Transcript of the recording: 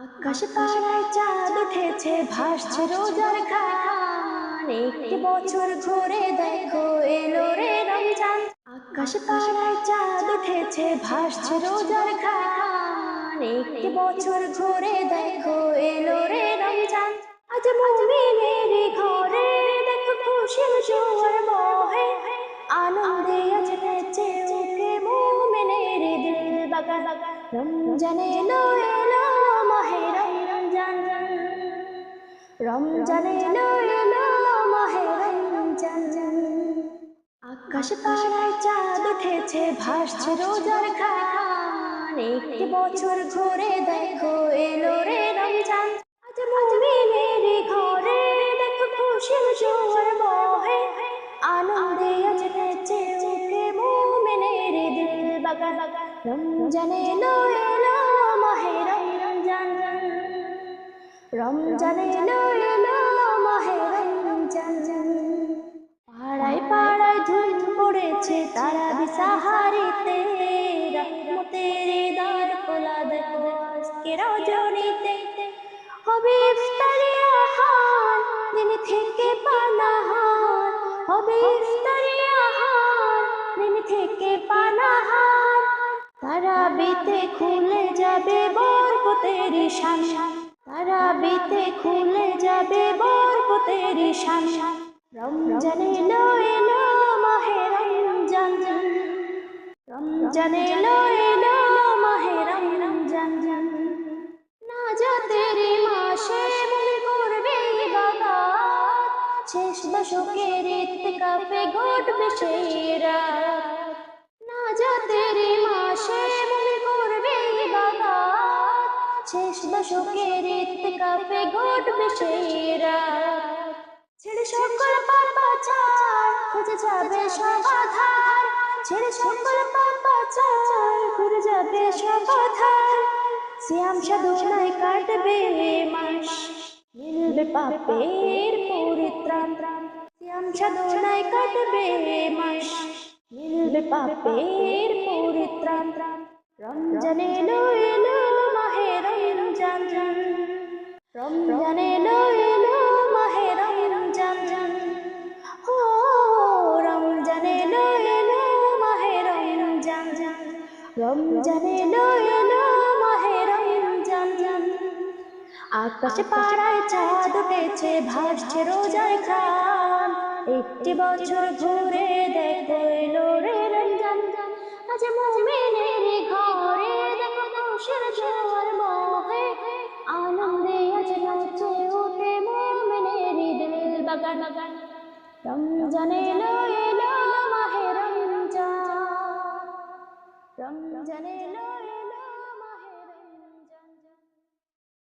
আকাশ পাড়ায় চাঁদ উঠেছে, ভাসছে রোজার খান। একটি বছর ঘুরে দেখো এলো রে রমজান। আকাশ পাড়ায় চাঁদ উঠেছে, ভাসছে রোজার খান। একটি বছর ঘুরে দেখো এলো রে রমজান। আজ মুমিনের ঘরে দেখো খুশির জোয়ার বহে, আনন্দে আজ নেচে উঠে মুমিনের দিল বাগান। রমজান এলো এলো মাহে রমজান, রমজান এলো এলো মাহে রমজান। আকাশ পাড়ায় চাঁদ উঠেছে, ভাসছে রোজার খান। একটি বছর ঘুরে দেখো এলো রে রমজান। আজ মুমিনের ঘরে দেখো খুশির জোয়ার বহে, আনন্দে আজ নেচে উঠে মুমিনের দিল বাগান। রমজান এলো এলো মাহে রমজান, রমজান এলো এলো মাহে রমজান। পাড়ায় পাড়ায় ধুম পড়েছে তারাবি সাহারিতে, রহমতের দ্বার খোলা দেখো আজকে রজনীতে। হবে ইফতারি আহার, দিন থেকে পানাহার। হবে ইফতারি আহার, দিন থেকে পানাহার। তারাবিতে খুলে যাবে বরকতের শান, তারাবিতে খুলে যাবে বরকতের শান। রমজান এলো এলো মাহে রমজান, রমজান এলো এলো মাহে রমজান। নাজাতের মাসে মনে করবে ইবাদত, শেষ দশকের ইতিকাফে ঘটবে সেই রাত। নাজাতের মাসে মনে করবে ইবাদত, শেষ দশকের ইতিকাফে ঘটবে সেই রাত। ছেড়ে সকল পাপাচার খুঁজে যাবে সমাধান, ছেড়ে সকল পাপাচার খুঁজে যাবে সমাধান। সিয়াম সাধনায় কাটবে মাস, মিলবে পাপের পরিত্রাণ। সিয়াম সাধনায় কাটবে মাস, মিলবে পাপের পরিত্রাণ। রমজান এলো এলো মাহে রমজান, রমজান এলো এলো মাহে রমজান। ও রমজান এলো এলো মাহে রমজান, রমজান এলো এলো মাহে রমজান। আকাশ পাড়ায় চাঁদ উঠেছে, ভাসছে রোজার খান। একটি বছর ঘুরে দেখো এলো রে রমজান। আজ মুমিনের ঘরে দেখো খুশির জোয়ার বহে, আনন্দে আজ নাচে উঠে মুমিনের দিল বাগান। রমজান এলো এলো মাহে রমজান, রমজান এলো।